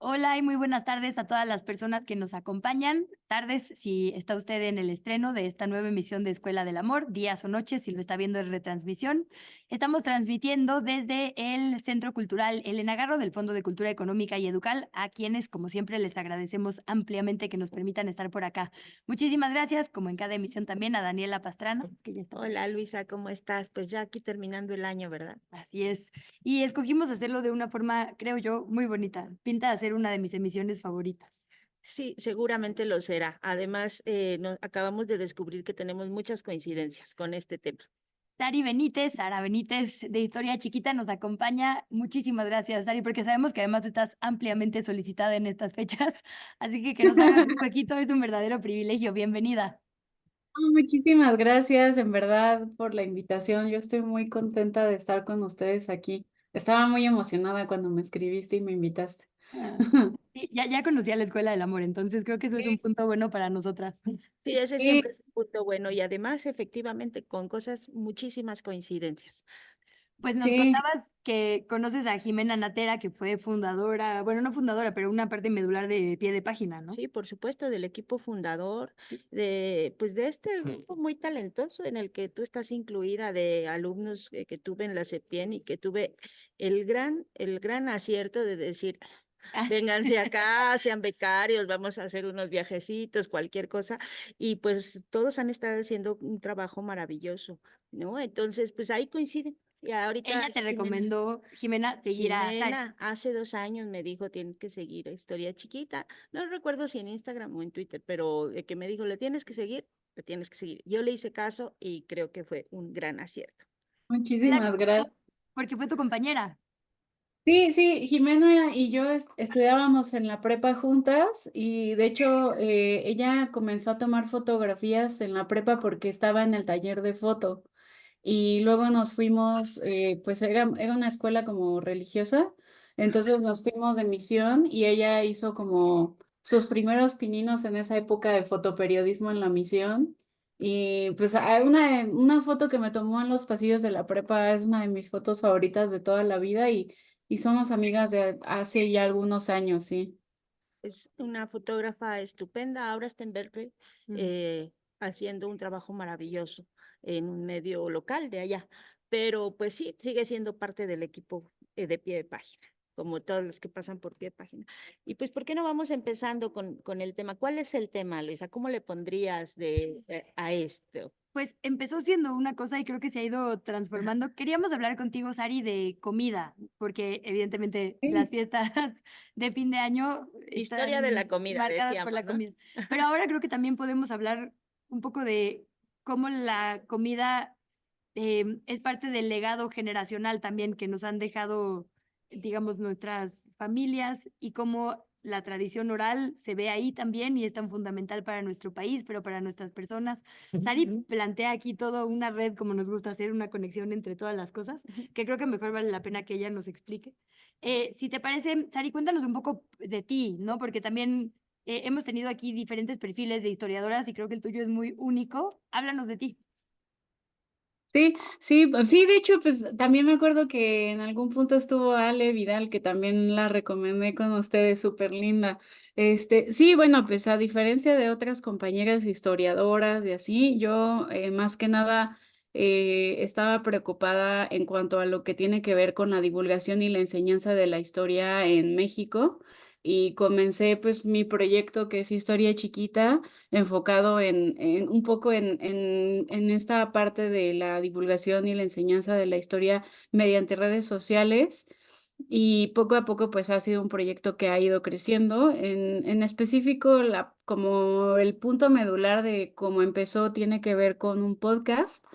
Hola y muy buenas tardes a todas las personas que nos acompañan. Tardes si está usted en el estreno de esta nueva emisión de Escuela del Amor, días o noches si lo está viendo en retransmisión. Estamos transmitiendo desde el Centro Cultural Elena Garro del Fondo de Cultura Económica y Educal, a quienes, como siempre, les agradecemos ampliamente que nos permitan estar por acá. Muchísimas gracias, como en cada emisión también, a Daniela Pastrana, que ya está por Hola Luisa, ¿cómo estás? Pues ya aquí terminando el año, ¿verdad? Así es. Y escogimos hacerlo de una forma, creo yo, muy bonita. Pinta a ser una de mis emisiones favoritas. Sí, seguramente lo será. Además, acabamos de descubrir que tenemos muchas coincidencias con este tema. Sara Benítez de Historia Chiquita nos acompaña. Muchísimas gracias, Sari, porque sabemos que además estás ampliamente solicitada en estas fechas, así que nos hagas un huequito es un verdadero privilegio. Bienvenida. Muchísimas gracias, en verdad, por la invitación. Yo estoy muy contenta de estar con ustedes aquí. Estaba muy emocionada cuando me escribiste y me invitaste. Ah, sí, ya conocí a la Escuela del Amor, entonces creo que eso es un punto bueno para nosotras. Sí, ese Sí, siempre es un punto bueno y además, efectivamente, con cosas, muchísimas coincidencias. Pues nos sí, contabas que conoces a Jimena Natera, que fue fundadora, bueno, no fundadora, pero una parte medular de Pie de Página, ¿no? Sí, por supuesto, del equipo fundador, Sí. pues de este grupo muy talentoso en el que tú estás incluida de alumnos que tuve en la Septien y que tuve el gran acierto de decir, Ah, vénganse acá, sean becarios, vamos a hacer unos viajecitos, cualquier cosa. Y pues todos han estado haciendo un trabajo maravilloso, ¿no? Entonces, pues ahí coinciden. Y ahorita ella te Jimena. recomendó, Jimena, seguir a Sari. Jimena hace 2 años me dijo, tienes que seguir a Historia Chiquita. No recuerdo si en Instagram o en Twitter, pero de que me dijo, le tienes que seguir, le tienes que seguir. Yo le hice caso y creo que fue un gran acierto. Claro, muchísimas gracias. porque fue tu compañera. Sí, sí, Jimena y yo estudiábamos en la prepa juntas y de hecho ella comenzó a tomar fotografías en la prepa porque estaba en el taller de foto. Y luego nos fuimos, pues era una escuela como religiosa, entonces nos fuimos de misión y ella hizo como sus primeros pininos en esa época de fotoperiodismo en la misión. Y pues hay una foto que me tomó en los pasillos de la prepa es una de mis fotos favoritas de toda la vida y somos amigas de hace ya algunos años, sí. Es una fotógrafa estupenda, ahora está en Berkeley, Mm. eh, haciendo un trabajo maravilloso en un medio local de allá. Pero pues sí, sigue siendo parte del equipo de Pie de Página, como todos los que pasan por Pie de Página. Y pues, ¿por qué no vamos empezando con el tema? ¿Cuál es el tema, Luisa? ¿Cómo le pondrías a esto? Pues empezó siendo una cosa y creo que se ha ido transformando. Queríamos hablar contigo, Sari, de comida, porque evidentemente las Sí. fiestas de fin de año Historia de la están comida, marcadas por decíamos, la ¿no? comida. Pero ahora creo que también podemos hablar un poco de cómo la comida es parte del legado generacional también que nos han dejado, digamos, nuestras familias y cómo la tradición oral se ve ahí también y es tan fundamental para nuestro país, pero para nuestras personas. Sari plantea aquí toda una red, como nos gusta hacer, una conexión entre todas las cosas, que creo que mejor vale la pena que ella nos explique. Si te parece, Sari, cuéntanos un poco de ti, ¿no? Porque también hemos tenido aquí diferentes perfiles de historiadoras y creo que el tuyo es muy único. Háblanos de ti. Sí, sí, sí, de hecho, pues también me acuerdo que en algún punto estuvo Ale Vidal, que también la recomendé con ustedes, súper linda. Sí, bueno, pues a diferencia de otras compañeras historiadoras y así, yo más que nada estaba preocupada en cuanto a lo que tiene que ver con la divulgación y la enseñanza de la historia en México. Y comencé pues mi proyecto que es Historia Chiquita enfocado en un poco en esta parte de la divulgación y la enseñanza de la historia mediante redes sociales. Y poco a poco, pues ha sido un proyecto que ha ido creciendo. En específico, como el punto medular de cómo empezó tiene que ver con un podcast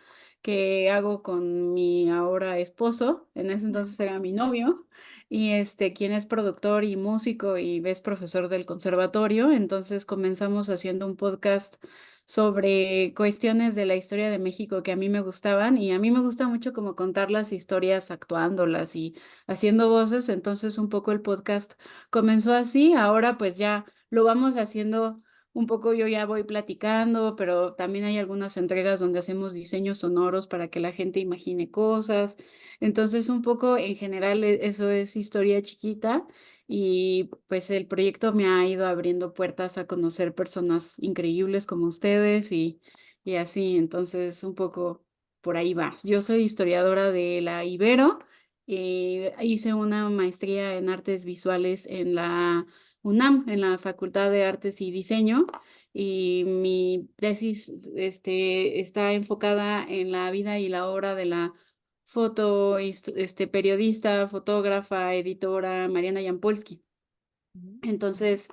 que hago con mi ahora esposo, en ese entonces era mi novio, y quien es productor y músico y es profesor del conservatorio. Entonces comenzamos haciendo un podcast sobre cuestiones de la historia de México que a mí me gustaban y a mí me gusta mucho como contar las historias actuándolas y haciendo voces. Entonces un poco el podcast comenzó así, ahora pues ya lo vamos haciendo un poco, yo ya voy platicando, pero también hay algunas entregas donde hacemos diseños sonoros para que la gente imagine cosas. Entonces, un poco en general eso es Historia Chiquita. y pues el proyecto me ha ido abriendo puertas a conocer personas increíbles como ustedes y así, entonces un poco por ahí va. Yo soy historiadora de la Ibero y hice una maestría en artes visuales en la UNAM, en la Facultad de Artes y Diseño, y mi tesis está enfocada en la vida y la obra de la periodista, fotógrafa, editora Mariana Jampolsky. Ujú. Entonces,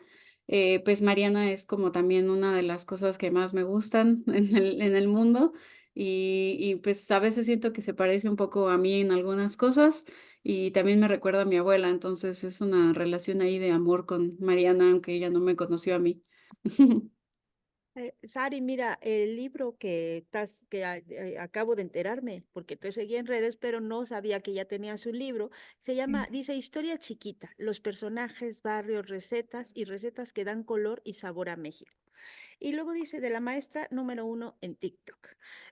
pues Mariana es como también una de las cosas que más me gustan en el mundo y pues a veces siento que se parece un poco a mí en algunas cosas y también me recuerda a mi abuela, entonces es una relación ahí de amor con Mariana, aunque ella no me conoció a mí. Sari, mira, el libro acabo de enterarme, porque te seguí en redes, pero no sabía que ya tenías un libro, dice Historia Chiquita, los personajes, barrios, recetas y recetas que dan color y sabor a México. Y luego dice de la maestra número 1 en TikTok.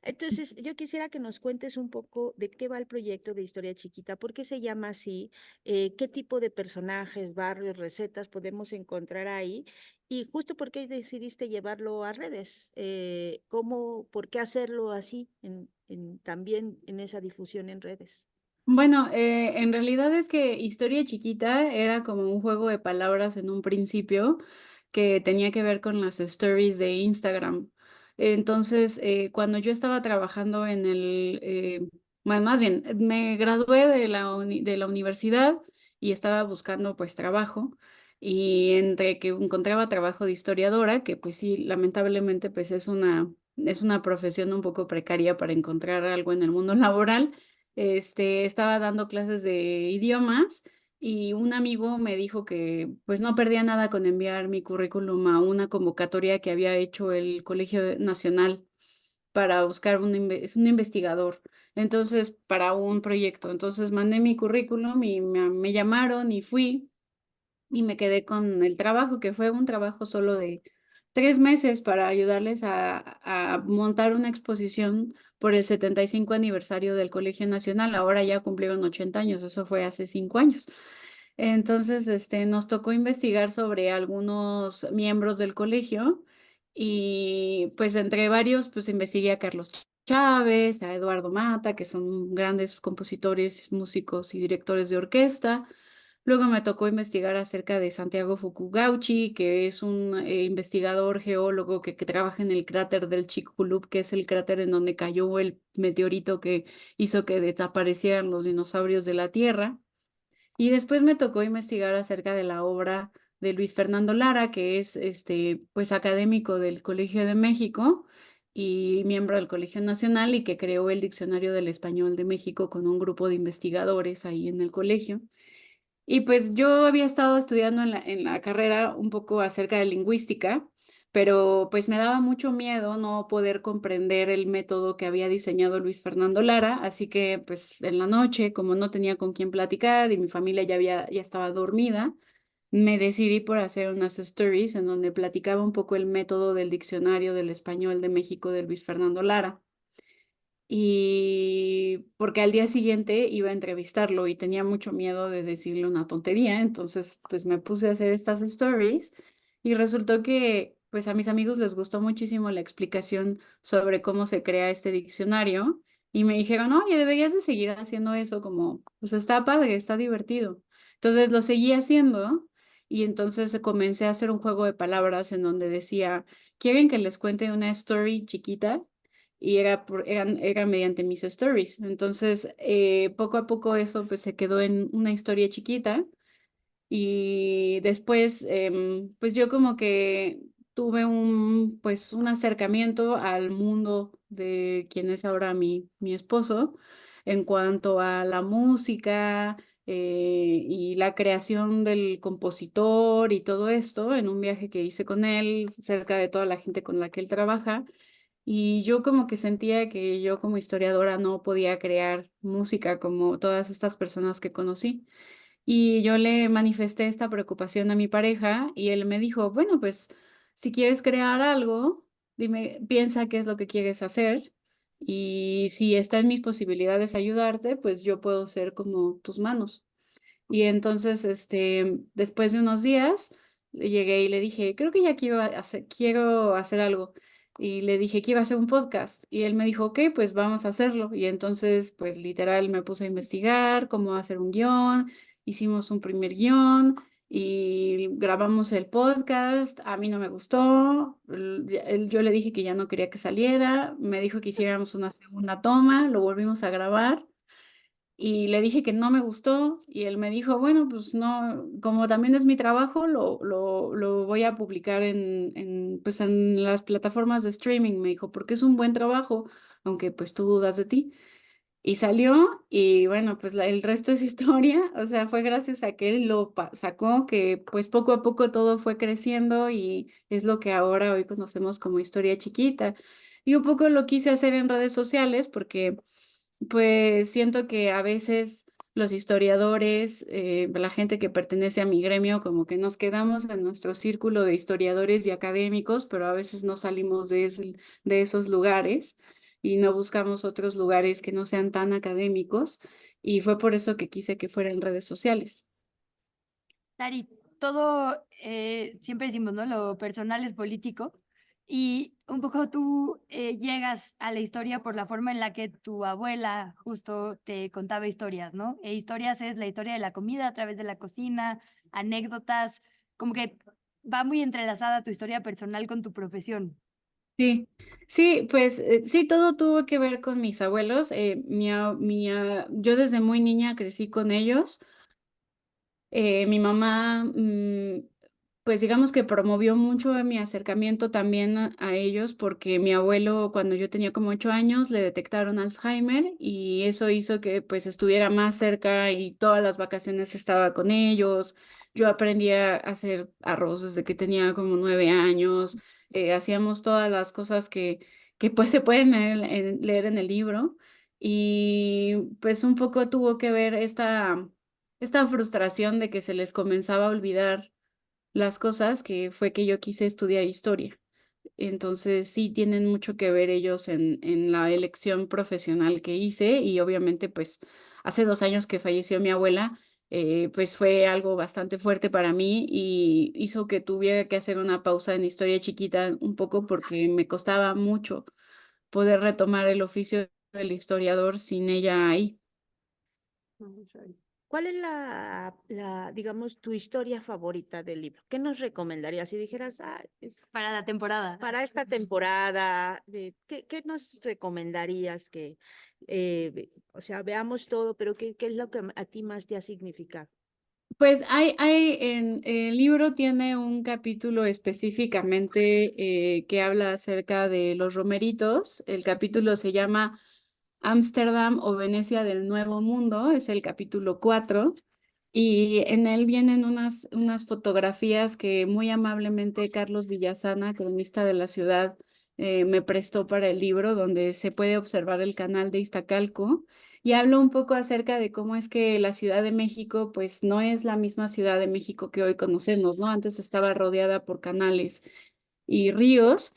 Entonces, yo quisiera que nos cuentes un poco de qué va el proyecto de Historia Chiquita, por qué se llama así, qué tipo de personajes, barrios, recetas podemos encontrar ahí y justo por qué decidiste llevarlo a redes, por qué hacerlo así también en esa difusión en redes. Bueno, en realidad es que Historia Chiquita era como un juego de palabras en un principio que tenía que ver con las stories de Instagram. Entonces, cuando yo estaba trabajando bueno, más bien, me gradué de de la universidad y estaba buscando pues trabajo y entre que encontraba trabajo de historiadora, que pues sí, lamentablemente pues es una profesión un poco precaria para encontrar algo en el mundo laboral. Estaba dando clases de idiomas y un amigo me dijo que pues no perdía nada con enviar mi currículum a una convocatoria que había hecho el Colegio Nacional para buscar es un investigador, entonces para un proyecto. Entonces mandé mi currículum y me llamaron y fui y me quedé con el trabajo, que fue un trabajo solo de 3 meses para ayudarles a montar una exposición por el 75 aniversario del Colegio Nacional. Ahora ya cumplieron 80 años, eso fue hace 5 años. Entonces, nos tocó investigar sobre algunos miembros del colegio y pues entre varios, pues investigué a Carlos Chávez, a Eduardo Mata, que son grandes compositores, músicos y directores de orquesta. Luego me tocó investigar acerca de Santiago Fukugauchi, que es un investigador geólogo que trabaja en el cráter del Chicxulub, que es el cráter en donde cayó el meteorito que hizo que desaparecieran los dinosaurios de la Tierra. Y después me tocó investigar acerca de la obra de Luis Fernando Lara, que es pues académico del Colegio de México y miembro del Colegio Nacional y que creó el Diccionario del Español de México con un grupo de investigadores ahí en el colegio. Y pues yo había estado estudiando en la carrera un poco acerca de lingüística, pero pues me daba mucho miedo no poder comprender el método que había diseñado Luis Fernando Lara, así que pues en la noche, como no tenía con quién platicar y mi familia ya estaba dormida, me decidí por hacer unas stories en donde platicaba un poco el método del diccionario del español de México de Luis Fernando Lara y porque al día siguiente iba a entrevistarlo y tenía mucho miedo de decirle una tontería, entonces pues me puse a hacer estas stories y resultó que pues a mis amigos les gustó muchísimo la explicación sobre cómo se crea este diccionario y me dijeron, oye, deberías de seguir haciendo eso como, pues está padre, está divertido. Entonces lo seguí haciendo y entonces comencé a hacer un juego de palabras en donde decía, ¿quieren que les cuente una story chiquita? Y era mediante mis stories. Entonces, poco a poco eso pues se quedó en una historia chiquita y después pues yo como que tuve pues un acercamiento al mundo de quien es ahora mi esposo en cuanto a la música y la creación del compositor y todo esto en un viaje que hice con él cerca de toda la gente con la que él trabaja. Y yo como que sentía que yo como historiadora no podía crear música como todas estas personas que conocí. Y yo le manifesté esta preocupación a mi pareja y él me dijo, bueno, pues si quieres crear algo, dime, piensa qué es lo que quieres hacer y si está en mis posibilidades ayudarte, pues yo puedo ser como tus manos. Y entonces, después de unos días, le llegué y le dije, creo que ya quiero hacer algo. Y le dije, quiero hacer un podcast. Y él me dijo, ok, pues vamos a hacerlo. Y entonces, pues literal, me puse a investigar cómo hacer un guión. Hicimos un primer guión y grabamos el podcast. A mí no me gustó. Yo le dije que ya no quería que saliera. Me dijo que hiciéramos una segunda toma. Lo volvimos a grabar. Y le dije que no me gustó y él me dijo, bueno, pues no, como también es mi trabajo, lo voy a publicar pues en las plataformas de streaming, me dijo, porque es un buen trabajo, aunque pues tú dudas de ti. Y salió y bueno, pues el resto es historia, o sea, fue gracias a que él lo sacó, que pues poco a poco todo fue creciendo y es lo que ahora hoy conocemos como historia chiquita. Y un poco lo quise hacer en redes sociales porque pues siento que a veces los historiadores, la gente que pertenece a mi gremio, como que nos quedamos en nuestro círculo de historiadores y académicos, pero a veces no salimos de esos lugares y no buscamos otros lugares que no sean tan académicos. Y fue por eso que quise que fuera en redes sociales. Tari, todo, siempre decimos, ¿no? Lo personal es político y un poco tú llegas a la historia por la forma en la que tu abuela justo te contaba historias, ¿no? E historias es la historia de la comida a través de la cocina, anécdotas, como que va muy entrelazada tu historia personal con tu profesión. Sí, sí, pues sí, todo tuvo que ver con mis abuelos. Yo desde muy niña crecí con ellos. Mi mamá, pues digamos que promovió mucho mi acercamiento también a ellos porque mi abuelo cuando yo tenía como 8 años le detectaron Alzheimer y eso hizo que pues estuviera más cerca y todas las vacaciones estaba con ellos. Yo aprendí a hacer arroz desde que tenía como 9 años. Hacíamos todas las cosas que pues se pueden leer en el libro y pues un poco tuvo que ver esta frustración de que se les comenzaba a olvidar las cosas, que fue que yo quise estudiar historia. Entonces sí tienen mucho que ver ellos en la elección profesional que hice y obviamente pues hace 2 años que falleció mi abuela, pues fue algo bastante fuerte para mí y hizo que tuviera que hacer una pausa en historia chiquita un poco porque me costaba mucho poder retomar el oficio del historiador sin ella ahí. ¿Cuál es digamos, tu historia favorita del libro? ¿Qué nos recomendarías si dijeras, Para la temporada. para esta temporada, qué nos recomendarías o sea, veamos todo, pero qué es lo que a ti más te ha significado? Pues en el libro tiene un capítulo específicamente que habla acerca de los romeritos. El capítulo se llama Ámsterdam o Venecia del Nuevo Mundo, es el capítulo 4. Y en él vienen unas fotografías que muy amablemente Carlos Villasana, cronista de la ciudad, me prestó para el libro, donde se puede observar el canal de Iztacalco. Y hablo un poco acerca de cómo es que la Ciudad de México, pues no es la misma Ciudad de México que hoy conocemos, ¿no? Antes estaba rodeada por canales y ríos.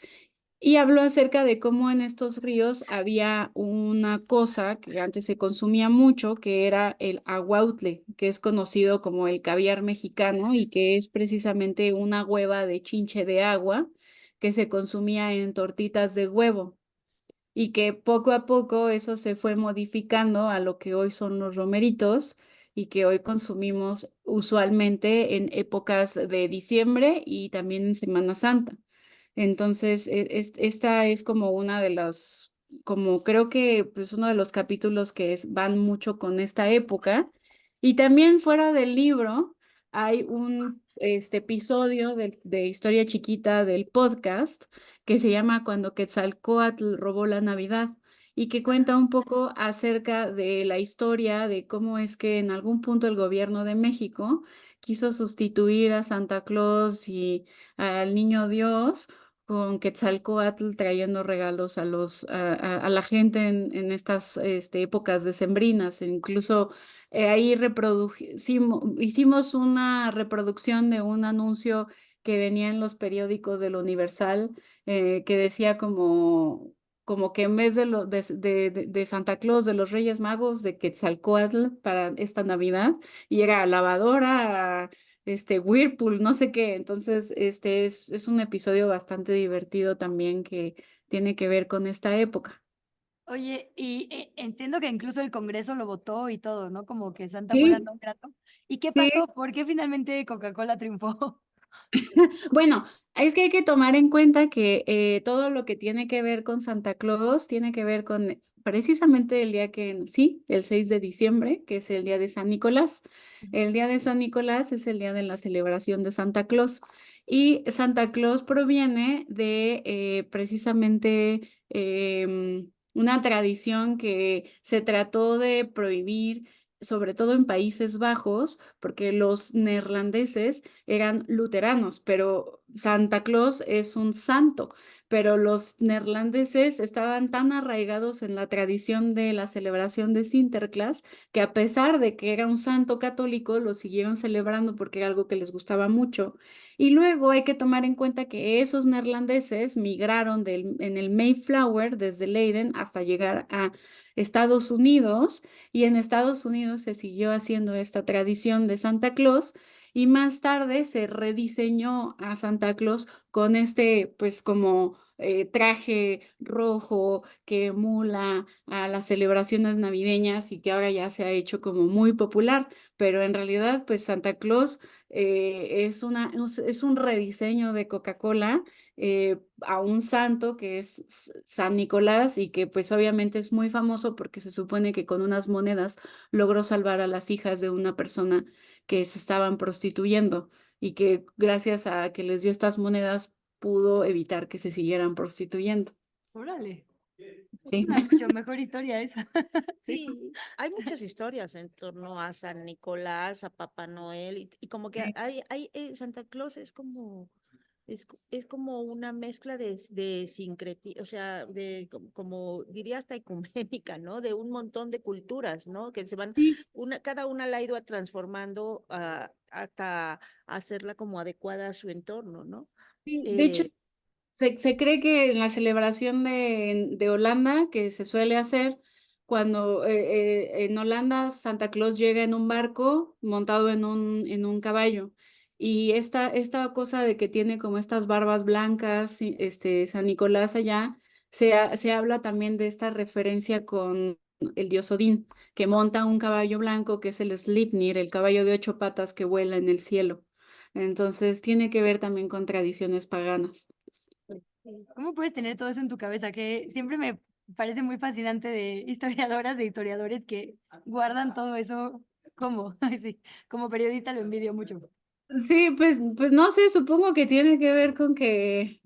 Y habló acerca de cómo en estos ríos había una cosa que antes se consumía mucho, que era el aguautle, que es conocido como el caviar mexicano y que es precisamente una hueva de chinche de agua que se consumía en tortitas de huevo y que poco a poco eso se fue modificando a lo que hoy son los romeritos y que hoy consumimos usualmente en épocas de diciembre y también en Semana Santa. Entonces, esta es como una de las, como creo que pues uno de los capítulos que van mucho con esta época. Y también fuera del libro hay un episodio de Historia Chiquita del podcast que se llama Cuando Quetzalcóatl robó la Navidad y que cuenta un poco acerca de la historia de cómo es que en algún punto el gobierno de México quiso sustituir a Santa Claus y al Niño Dios con Quetzalcóatl trayendo regalos a la gente en estas épocas decembrinas. Incluso ahí hicimos una reproducción de un anuncio que venía en los periódicos del Universal que decía como como que en vez de Santa Claus, de los Reyes Magos, de Quetzalcóatl para esta Navidad, y era lavadora, Whirlpool, no sé qué. Entonces, es un episodio bastante divertido también que tiene que ver con esta época. Oye, y entiendo que incluso el Congreso lo votó y todo, ¿no? Como que Santa fuera Sí, no grato. ¿Y qué sí. pasó? ¿Por qué finalmente Coca-Cola triunfó? Bueno, es que hay que tomar en cuenta que todo lo que tiene que ver con Santa Claus tiene que ver con precisamente el día que, sí, el 6 de diciembre, que es el día de San Nicolás. El día de San Nicolás es el día de la celebración de Santa Claus. Y Santa Claus proviene de precisamente una tradición que se trató de prohibir, sobre todo en Países Bajos, porque los neerlandeses eran luteranos, pero Santa Claus es un santo, pero los neerlandeses estaban tan arraigados en la tradición de la celebración de Sinterklaas que a pesar de que era un santo católico, lo siguieron celebrando porque era algo que les gustaba mucho. Y luego hay que tomar en cuenta que esos neerlandeses migraron en el Mayflower desde Leiden hasta llegar a Estados Unidos, y en Estados Unidos se siguió haciendo esta tradición de Santa Claus, y más tarde se rediseñó a Santa Claus con pues como traje rojo que emula a las celebraciones navideñas y que ahora ya se ha hecho como muy popular, pero en realidad pues Santa Claus es un rediseño de Coca-Cola a un santo que es San Nicolás, y que pues obviamente es muy famoso porque se supone que con unas monedas logró salvar a las hijas de una persona que se estaban prostituyendo, y que gracias a que les dio estas monedas pudo evitar que se siguieran prostituyendo. Órale, Sí. una mucho mejor historia esa. Sí. Sí, hay muchas historias en torno a San Nicolás, a Papá Noel, y como que Santa Claus es como, es como una mezcla de sincretismo, o sea, como diría hasta ecuménica, ¿no? De un montón de culturas, ¿no? Que se van, Sí, cada una la ha ido transformando hasta hacerla como adecuada a su entorno, ¿no? sí. De hecho, Eh, se cree que en la celebración de Holanda, que se suele hacer cuando en Holanda Santa Claus llega en un barco montado en un caballo. Y esta cosa de que tiene como estas barbas blancas, San Nicolás allá, se habla también de esta referencia con el dios Odín, que monta un caballo blanco que es el Sleipnir, el caballo de 8 patas que vuela en el cielo. Entonces tiene que ver también con tradiciones paganas. ¿Cómo puedes tener todo eso en tu cabeza? Que siempre me parece muy fascinante de historiadoras, de historiadores que guardan todo eso. ¿Cómo? Ay, sí, como periodista lo envidio mucho. Sí, pues no sé, supongo que tiene que ver con que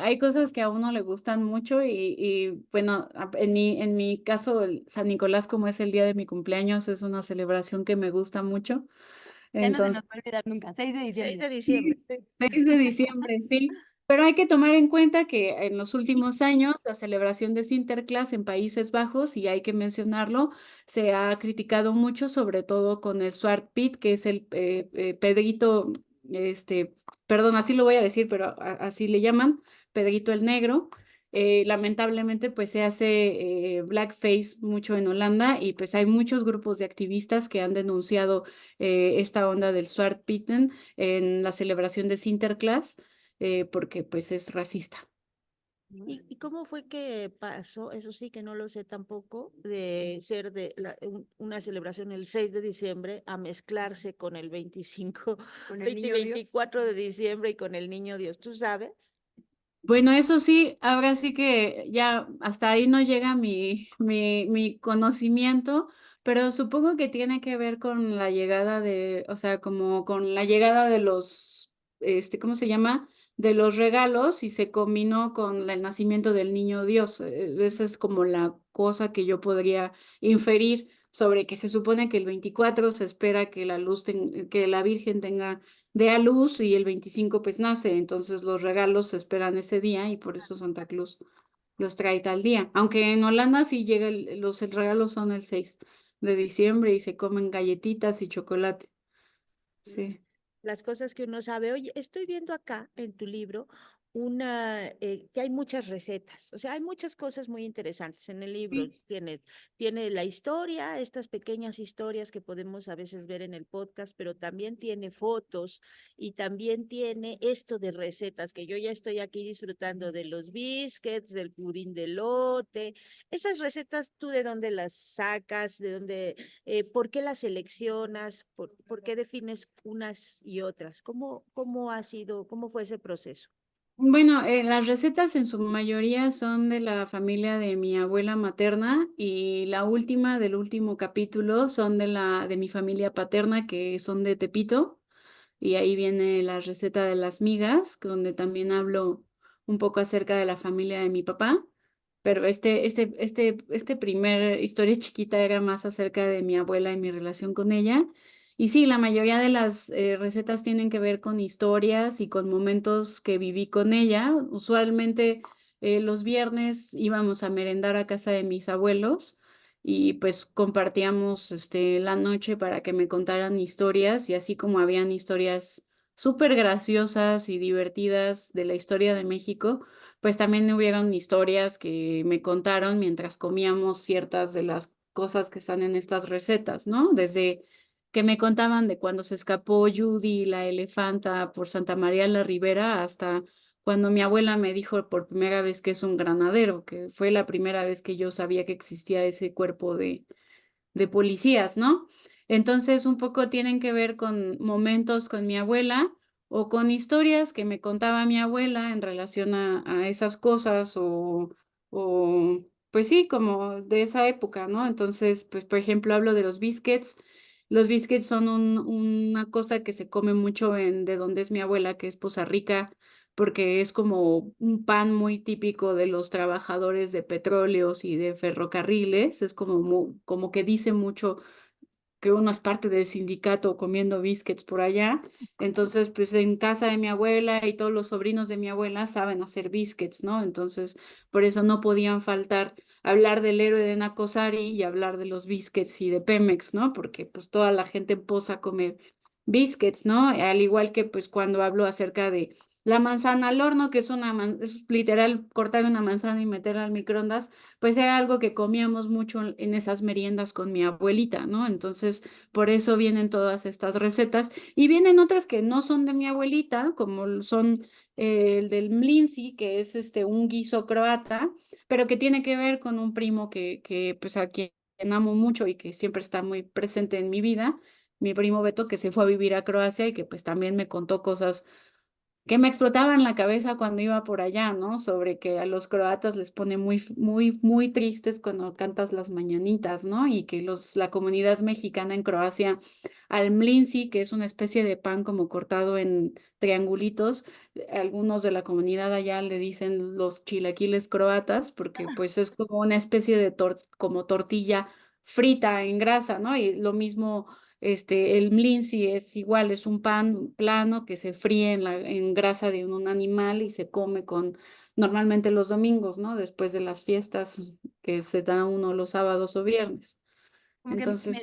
hay cosas que a uno le gustan mucho, y bueno, en mi caso, el San Nicolás, como es el día de mi cumpleaños, es una celebración que me gusta mucho. Ya no se nos Entonces, va a olvidar nunca. 6 de 6 diciembre. de diciembre. sí, 6 de diciembre, sí. Pero hay que tomar en cuenta que en los últimos años la celebración de Sinterklaas en Países Bajos, y hay que mencionarlo, se ha criticado mucho, sobre todo con el Zwarte Piet, que es el Pedrito, perdón, así lo voy a decir, pero así le llaman, Pedrito el Negro. Lamentablemente, pues se hace blackface mucho en Holanda, y pues hay muchos grupos de activistas que han denunciado esta onda del Zwarte Piet en la celebración de Sinterklaas, porque pues es racista. ¿Y cómo fue que pasó? Eso sí que no lo sé tampoco, de ser una celebración el 6 de diciembre a mezclarse con el 25, Con el 20 y niño Dios. 24 de diciembre y con el Niño Dios, ¿tú sabes? Bueno, eso sí, ahora sí que ya hasta ahí no llega mi conocimiento, pero supongo que tiene que ver con la llegada o sea, como con la llegada de ¿cómo se llama? De los regalos, y se combinó con el nacimiento del niño Dios. Esa es como la cosa que yo podría inferir sobre que se supone que el 24 se espera que que la Virgen tenga dé a luz, y el 25 pues nace. Entonces los regalos se esperan ese día, y por eso Santa Claus los trae tal día. Aunque en Holanda sí llega, los regalos son el 6 de diciembre y se comen galletitas y chocolate. Sí. Las cosas que uno sabe. Oye, estoy viendo acá en tu libro que hay muchas recetas, o sea, hay muchas cosas muy interesantes en el libro. Sí. Tiene la historia, estas pequeñas historias que podemos a veces ver en el podcast, pero también tiene fotos y también tiene esto de recetas, que yo ya estoy aquí disfrutando de los biscuits, del pudín de lote. Esas recetas, ¿tú de dónde las sacas? ¿De dónde, por qué las seleccionas? ¿Por qué defines unas y otras? ¿Cómo ha sido, cómo fue ese proceso? Bueno, las recetas en su mayoría son de la familia de mi abuela materna y la última del último capítulo son de mi familia paterna, que son de Tepito, y ahí viene la receta de las migas, donde también hablo un poco acerca de la familia de mi papá. Pero este primer historia chiquita era más acerca de mi abuela y mi relación con ella. Y sí, la mayoría de las recetas tienen que ver con historias y con momentos que viví con ella. Usualmente los viernes íbamos a merendar a casa de mis abuelos y pues compartíamos la noche para que me contaran historias, y así como habían historias súper graciosas y divertidas de la historia de México, pues también hubieron historias que me contaron mientras comíamos ciertas de las cosas que están en estas recetas, ¿no? Desde que me contaban de cuando se escapó Judy, la elefanta, por Santa María la Ribera, hasta cuando mi abuela me dijo por primera vez que es un granadero, que fue la primera vez que yo sabía que existía ese cuerpo de policías, ¿no? Entonces, un poco tienen que ver con momentos con mi abuela o con historias que me contaba mi abuela en relación a esas cosas o, pues sí, como de esa época, ¿no? Entonces, pues, por ejemplo, hablo de los biscuits. Los biscuits son una cosa que se come mucho de donde es mi abuela, que es Poza Rica, porque es como un pan muy típico de los trabajadores de petróleos y de ferrocarriles. Es como que dice mucho que uno es parte del sindicato comiendo biscuits por allá. Entonces, pues en casa de mi abuela y todos los sobrinos de mi abuela saben hacer biscuits, ¿no? Entonces, por eso no podían faltar hablar del héroe de Nacosari y hablar de los biscuits y de Pemex, ¿no? Porque pues toda la gente en Poza come biscuits, ¿no? Al igual que pues cuando hablo acerca de la manzana al horno, que es literal cortar una manzana y meterla al microondas, pues era algo que comíamos mucho en esas meriendas con mi abuelita, ¿no? Entonces, por eso vienen todas estas recetas y vienen otras que no son de mi abuelita, como son el del mlinzi, que es un guiso croata, pero que tiene que ver con un primo que pues a quien amo mucho y que siempre está muy presente en mi vida, mi primo Beto, que se fue a vivir a Croacia y que pues también me contó cosas que me explotaban la cabeza cuando iba por allá, ¿no? Sobre que a los croatas les pone muy tristes cuando cantas las mañanitas, ¿no? Y que la comunidad mexicana en Croacia, al mlinzi, que es una especie de pan como cortado en triangulitos, algunos de la comunidad allá le dicen los chilaquiles croatas, porque pues es como una especie de como tortilla frita en grasa, ¿no? Y lo mismo el mlinzi es igual, es un pan plano que se fríe en grasa de un animal y se come normalmente los domingos, ¿no? Después de las fiestas que se da uno los sábados o viernes. Como que Entonces,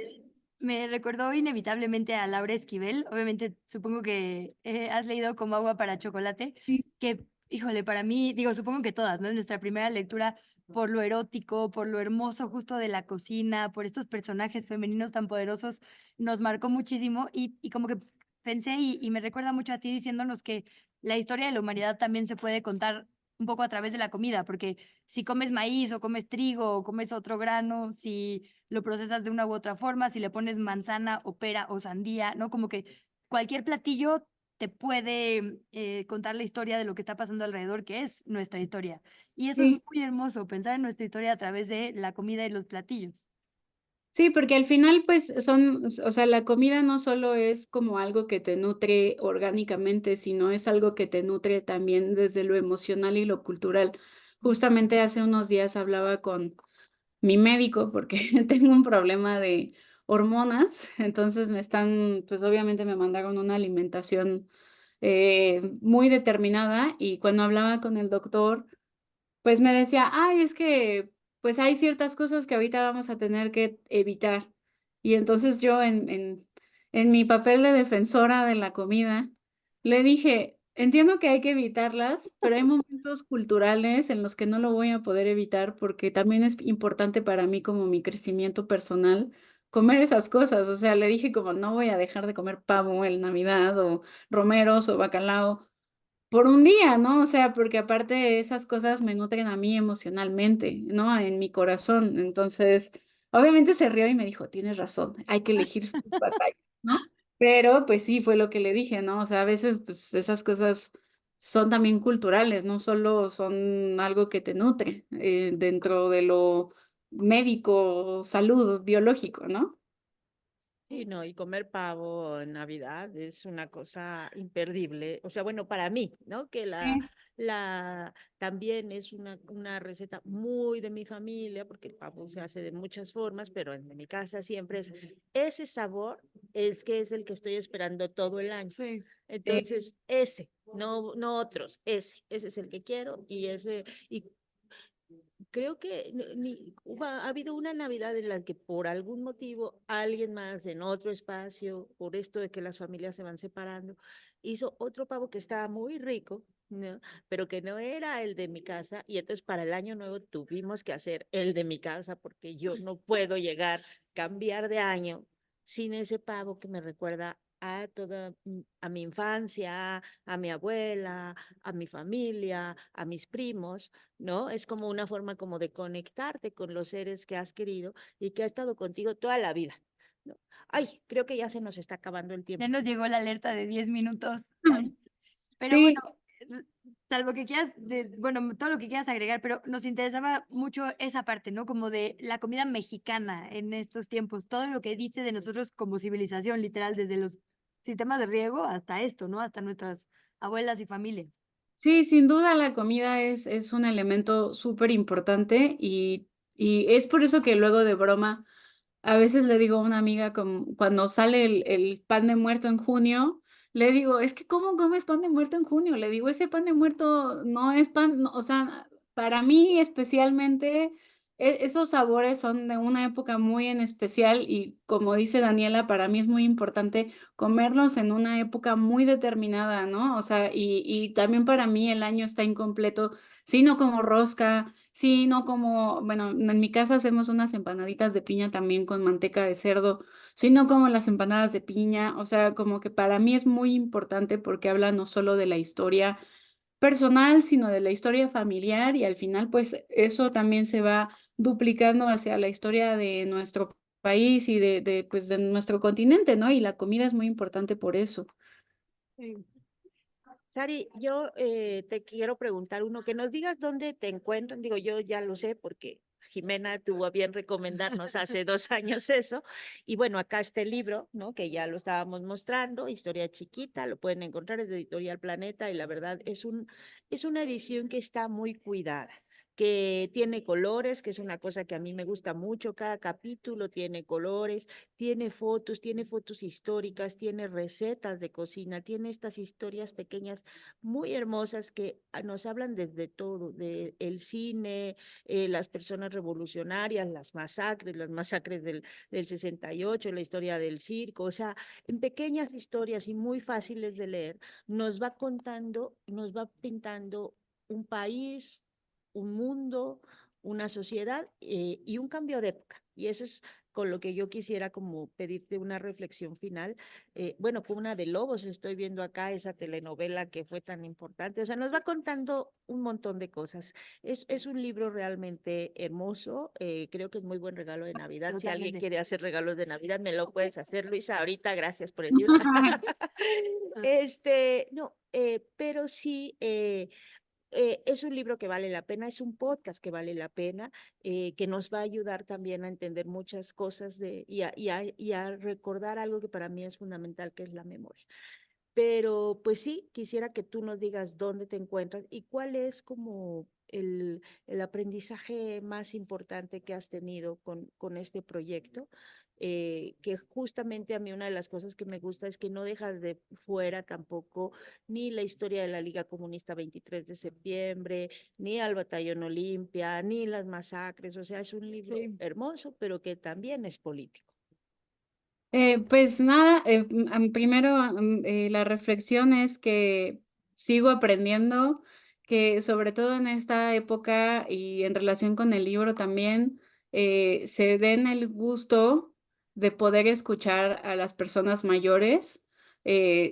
me recordó inevitablemente a Laura Esquivel. Obviamente, supongo que has leído Como agua para chocolate, sí, que, híjole, para mí, digo, supongo que todas, ¿no? En nuestra primera lectura, por lo erótico, por lo hermoso justo de la cocina, por estos personajes femeninos tan poderosos, nos marcó muchísimo y como que pensé y me recuerda mucho a ti diciéndonos que la historia de la humanidad también se puede contar un poco a través de la comida, porque si comes maíz o comes trigo o comes otro grano, si lo procesas de una u otra forma, si le pones manzana o pera o sandía, ¿no? Como que cualquier platillo te puede contar la historia de lo que está pasando alrededor, que es nuestra historia. Y eso es sí. muy hermoso, pensar en nuestra historia a través de la comida y los platillos. Sí, porque al final, pues o sea, la comida no solo es como algo que te nutre orgánicamente, sino es algo que te nutre también desde lo emocional y lo cultural. Justamente hace unos días hablaba con mi médico porque tengo un problema de hormonas, entonces pues obviamente me mandaron una alimentación muy determinada, y cuando hablaba con el doctor, pues me decía, ay, es que pues hay ciertas cosas que ahorita vamos a tener que evitar. Y entonces yo en mi papel de defensora de la comida, le dije, entiendo que hay que evitarlas, pero hay momentos culturales en los que no lo voy a poder evitar porque también es importante para mí como mi crecimiento personal comer esas cosas. O sea, le dije como no voy a dejar de comer pavo en Navidad o romeros o bacalao por un día, ¿no? O sea, porque aparte esas cosas me nutren a mí emocionalmente, ¿no? En mi corazón. Entonces, obviamente se rió y me dijo, tienes razón, hay que elegir sus batallas, ¿no? Pero pues sí, fue lo que le dije, ¿no? O sea, a veces pues esas cosas son también culturales, no solo son algo que te nutre dentro de lo médico, salud, biológico, ¿no? Sí, no, y comer pavo en Navidad es una cosa imperdible. O sea, bueno, para mí, ¿no? Que Sí, también es una receta muy de mi familia, porque el pavo se hace de muchas formas, pero en mi casa siempre es ese sabor, es que es el que estoy esperando todo el año. Sí. sí. Entonces, ese, no otros, ese es el que quiero y creo que ha habido una Navidad en la que por algún motivo alguien más en otro espacio, por esto de que las familias se van separando, hizo otro pavo que estaba muy rico, ¿no? Pero que no era el de mi casa y entonces para el año nuevo tuvimos que hacer el de mi casa porque yo no puedo cambiar de año sin ese pavo que me recuerda a mi infancia, a mi abuela, a mi familia, a mis primos, ¿no? Es como una forma como de conectarte con los seres que has querido y que ha estado contigo toda la vida, ¿no? Ay, creo que ya se nos está acabando el Ya tiempo. nos llegó la alerta de 10 minutos, Sari. Pero Sí, bueno, salvo que quieras, bueno, todo lo que quieras agregar, pero nos interesaba mucho esa parte, ¿no? Como de la comida mexicana en estos tiempos, todo lo que dice de nosotros como civilización, literal, desde los sistemas de riego hasta esto, ¿no? Hasta nuestras abuelas y familias. sí, sin duda la comida es un elemento súper importante y es por eso que luego de broma a veces le digo a una amiga cuando sale el pan de muerto en junio, le digo, es que ¿cómo comes pan de muerto en junio? Le digo, ese pan de muerto no es pan, o sea, para mí especialmente esos sabores son de una época muy en especial y como dice Daniela, para mí es muy importante comerlos en una época muy determinada, ¿no? O sea, y también para mí el año está incompleto, si no como rosca, sí, no como, bueno, en mi casa hacemos unas empanaditas de piña también con manteca de cerdo, sí, no como las empanadas de piña, o sea, como que para mí es muy importante porque habla no solo de la historia personal, sino de la historia familiar y al final pues eso también se va duplicando hacia la historia de nuestro país y pues de nuestro continente, ¿no? Y la comida es muy importante por eso. Sí. Sari, yo te quiero preguntar uno, que nos digas dónde te encuentran. Digo, yo ya lo sé porque Jimena tuvo a bien recomendarnos hace 2 años eso. Y bueno, acá está el libro, ¿no? Que ya lo estábamos mostrando, Historia Chiquita, lo pueden encontrar, es de Editorial Planeta y la verdad es una edición que está muy cuidada, que tiene colores, que es una cosa que a mí me gusta mucho. Cada capítulo tiene colores, tiene fotos históricas, tiene recetas de cocina, tiene estas historias pequeñas muy hermosas que nos hablan desde todo, de el cine, las personas revolucionarias, las masacres del 68, la historia del circo, o sea, en pequeñas historias y muy fáciles de leer, nos va contando, nos va pintando un país, un mundo, una sociedad y un cambio de época. Y eso es con lo que yo quisiera como pedirte una reflexión final. Bueno, con una de Lobos, estoy viendo acá esa telenovela que fue tan importante. O sea, nos va contando un montón de cosas. Es un libro realmente hermoso. Creo que es muy buen regalo de Navidad. Si alguien Totalmente. quiere hacer regalos de Navidad, me lo puedes hacer, Luisa. Ahorita, gracias por el libro. No, pero sí, es un libro que vale la pena, es un podcast que vale la pena, que nos va a ayudar también a entender muchas cosas y a recordar algo que para mí es fundamental, que es la memoria. Pero pues sí, quisiera que tú nos digas dónde te encuentras y cuál es como el aprendizaje más importante que has tenido con este proyecto, que justamente a mí una de las cosas que me gusta es que no dejas de fuera tampoco ni la historia de la Liga Comunista 23 de septiembre, ni al Batallón Olimpia, ni las masacres, o sea, es un libro Sí. hermoso, pero que también es político. Pues nada, primero la reflexión es que sigo aprendiendo, que sobre todo en esta época y en relación con el libro también, se den el gusto de poder escuchar a las personas mayores.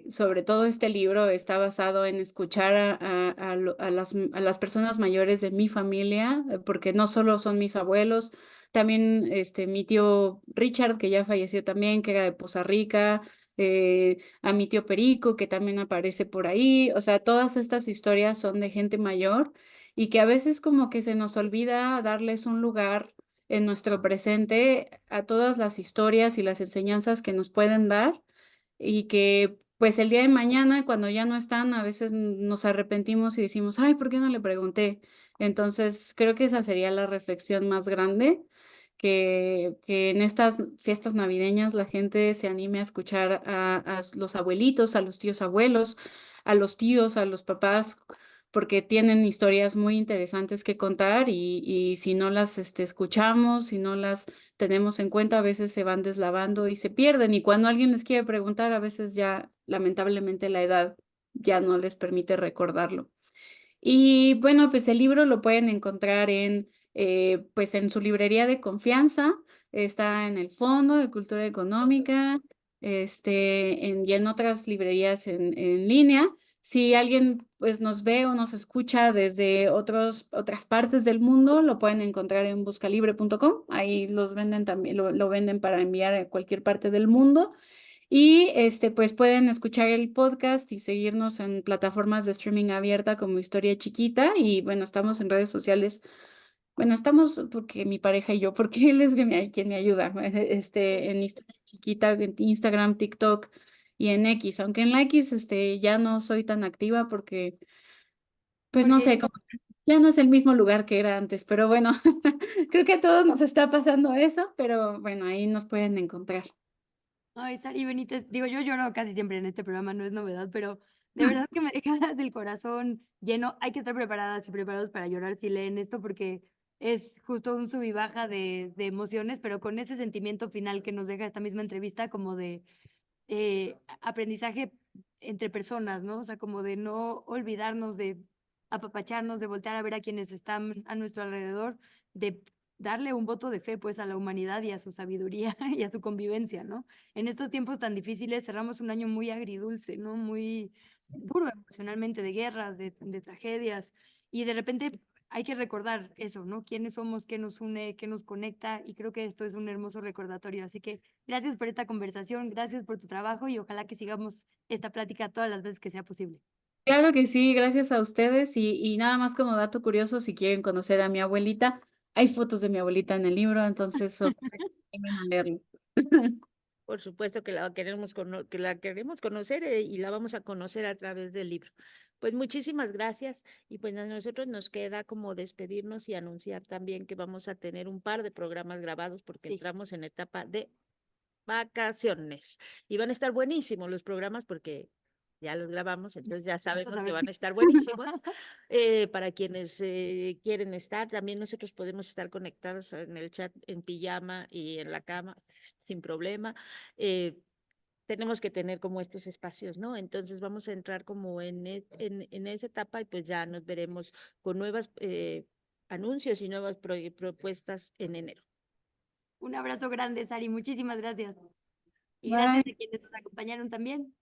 Sobre todo este libro está basado en escuchar a las personas mayores de mi familia, porque no solo son mis abuelos, también mi tío Richard, que ya falleció también, que era de Poza Rica, a mi tío Perico, que también aparece por ahí. O sea, todas estas historias son de gente mayor y que a veces como que se nos olvida darles un lugar en nuestro presente a todas las historias y las enseñanzas que nos pueden dar y que pues el día de mañana, cuando ya no están, a veces nos arrepentimos y decimos, ay, ¿por qué no le pregunté? Entonces, creo que esa sería la reflexión más grande, que en estas fiestas navideñas la gente se anime a escuchar a los abuelitos, a los tíos abuelos, a los tíos, a los papás, porque tienen historias muy interesantes que contar y si no las escuchamos, si no las tenemos en cuenta, a veces se van deslavando y se pierden. Y cuando alguien les quiere preguntar, a veces ya lamentablemente la edad ya no les permite recordarlo. Y bueno, pues el libro lo pueden encontrar pues en su librería de confianza, está en el Fondo de Cultura Económica, y en otras librerías en línea. Si alguien pues nos ve o nos escucha desde otras partes del mundo, lo pueden encontrar en buscalibre.com. Ahí los venden también, lo venden para enviar a cualquier parte del mundo. Y pues pueden escuchar el podcast y seguirnos en plataformas de streaming abierta como Historia Chiquita. Y bueno, estamos en redes sociales. Bueno, estamos porque mi pareja y yo, porque él es quien me ayuda. En Historia Chiquita, en Instagram, TikTok y en X. Aunque en la X ya no soy tan activa porque, pues no Porque sé, como que ya no es el mismo lugar que era antes. Pero bueno, creo que a todos nos está pasando eso. Pero bueno, ahí nos pueden encontrar. ay, Sari Benítez, digo, yo lloro casi siempre en este programa, no es novedad, pero de verdad que me dejas el corazón lleno. Hay que estar preparadas y preparados para llorar si leen esto, porque es justo un sub y baja de emociones, pero con ese sentimiento final que nos deja esta misma entrevista, como de aprendizaje entre personas, ¿no? O sea, como de no olvidarnos de apapacharnos, de voltear a ver a quienes están a nuestro alrededor, de darle un voto de fe pues a la humanidad y a su sabiduría y a su convivencia, ¿no? En estos tiempos tan difíciles cerramos un año muy agridulce, ¿no? Muy duro emocionalmente, de guerras, de tragedias, y de repente hay que recordar eso, ¿no? ¿Quiénes somos? ¿Qué nos une? ¿Qué nos conecta? Y creo que esto es un hermoso recordatorio. Así que gracias por esta conversación, gracias por tu trabajo y ojalá que sigamos esta plática todas las veces que sea posible. Claro que sí, gracias a ustedes y nada más como dato curioso, si quieren conocer a mi abuelita, hay fotos de mi abuelita en el libro, entonces solo para que se animen a leerlo. Por supuesto que que la queremos conocer y la vamos a conocer a través del libro. Pues muchísimas gracias y pues a nosotros nos queda como despedirnos y anunciar también que vamos a tener un par de programas grabados porque Sí. entramos en etapa de vacaciones y van a estar buenísimos los programas porque ya los grabamos, entonces ya sabemos que van a estar buenísimos. Para quienes quieren estar, también nosotros podemos estar conectados en el chat en pijama y en la cama sin problema. Eh, Tenemos que tener como estos espacios, ¿no? Entonces vamos a entrar como en esa etapa y pues ya nos veremos con nuevos anuncios y nuevas propuestas en enero. Un abrazo grande, Sari, muchísimas gracias. Y gracias Bye. a quienes nos acompañaron también.